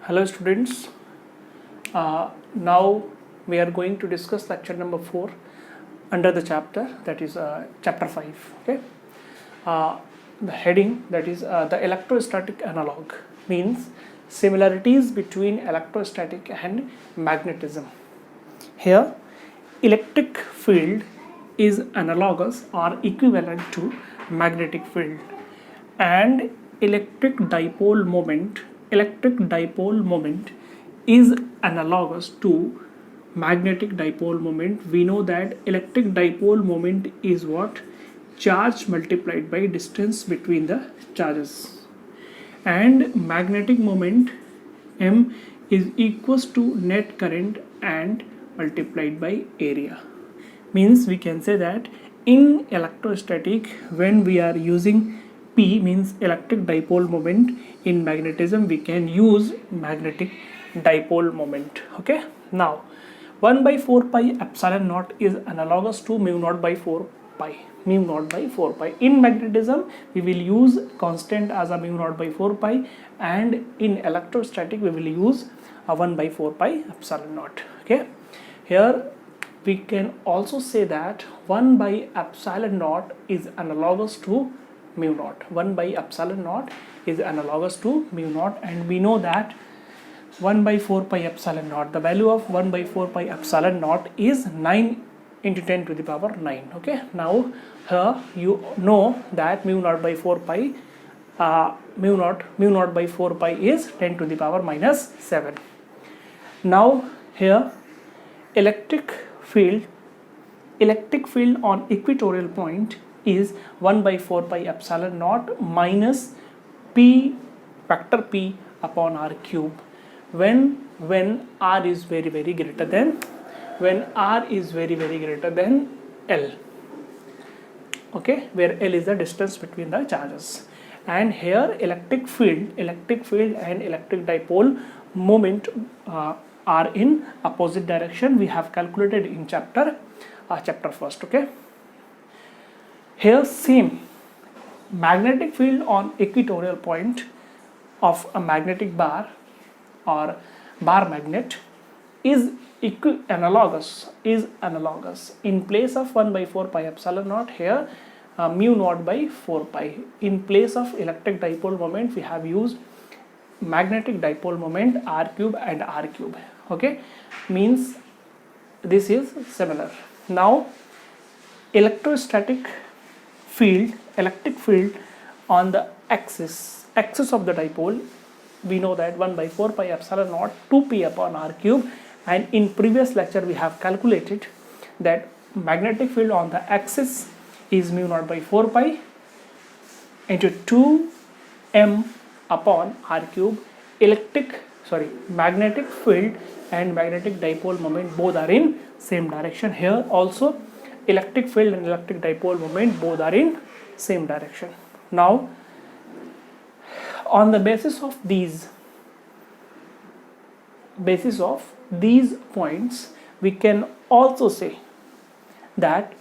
Hello students, now we are going to discuss lecture number 4 under the chapter, that is chapter 5. Okay, the heading, that is the electrostatic analog, means similarities between electrostatic and magnetism. Here electric field is analogous or equivalent to magnetic field, and electric dipole moment is analogous to magnetic dipole moment. We know that electric dipole moment is what? Charge multiplied by distance between the charges, and magnetic moment M is equals to net current and multiplied by area. Means we can say that in electrostatic, when we are using P, means electric dipole moment, in magnetism we can use magnetic dipole moment. Okay, now 1 by 4 pi epsilon naught is analogous to mu naught by 4 pi. In magnetism we will use constant as a mu naught by 4 pi, and in electrostatic we will use a 1 by 4 pi epsilon naught. Okay, here we can also say that 1 by epsilon naught is analogous to mu naught. 1 by epsilon naught is analogous to mu naught, and we know that 1 by 4 pi epsilon naught, the value of 1 by 4 pi epsilon naught is 9 into 10 to the power 9. Okay, now here you know that mu naught by 4 pi mu naught by 4 pi is 10 to the power minus 7. Now here electric field on equatorial point is 1 by 4 pi epsilon naught minus p factor p upon r cube when r is very greater than L. Okay, where L is the distance between the charges. And here electric field and electric dipole moment are in opposite direction. We have calculated in chapter first. Okay, here same magnetic field on equatorial point of a magnetic bar or bar magnet is analogous in place of 1 by 4 pi epsilon naught. Here mu naught by 4 pi. In place of electric dipole moment we have used magnetic dipole moment r cube and r cube. Okay, means this is similar. Now electric field on the axis of the dipole, we know that 1 by 4 pi epsilon naught 2p upon r cube, and in previous lecture we have calculated that magnetic field on the axis is mu naught by 4 pi into 2m upon r cube. Magnetic field and magnetic dipole moment both are in same direction. Here also electric field and electric dipole moment both are in same direction. Now on the basis of these points we can also say that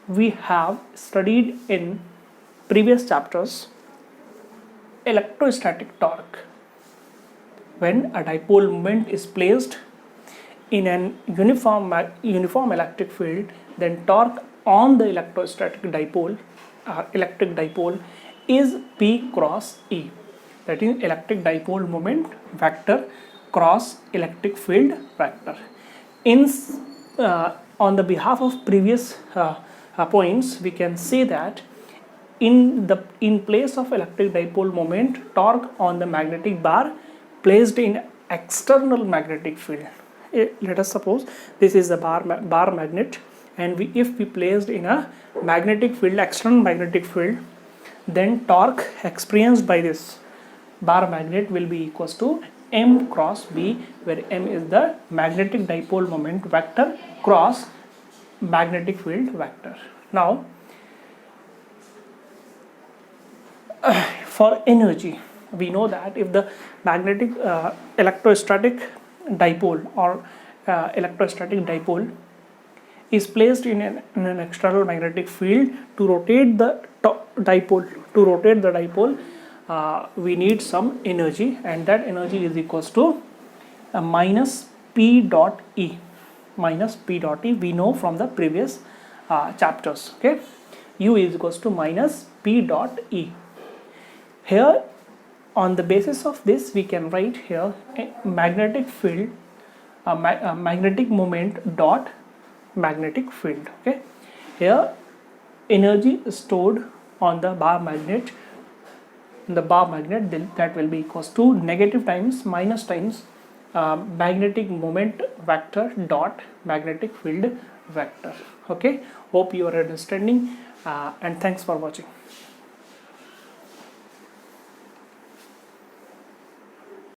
we have studied in previous chapters electrostatic torque. When a dipole moment is placed in an uniform electric field, then torque on the electrostatic dipole is P cross E, that is electric dipole moment vector cross electric field vector. On the behalf of previous points, we can say that in place of electric dipole moment, torque on the magnetic bar placed in external magnetic field. Let us suppose this is a bar magnet, and if we placed in a magnetic field, external magnetic field, then torque experienced by this bar magnet will be equals to M cross B, where M is the magnetic dipole moment vector cross magnetic field vector. Now for energy, we know that if the magnetic electrostatic dipole or electrostatic dipole is placed in an external magnetic field, to rotate the dipole we need some energy, and that energy is equals to minus P dot E. Minus P dot E, we know from the previous chapters. Okay, U is equals to minus P dot E. Here, on the basis of this, we can write here a magnetic field, magnetic moment dot magnetic field. Okay, here energy stored on the bar magnet, that will be equals to negative times minus times magnetic moment vector dot magnetic field vector. Okay, hope you are understanding, and thanks for watching.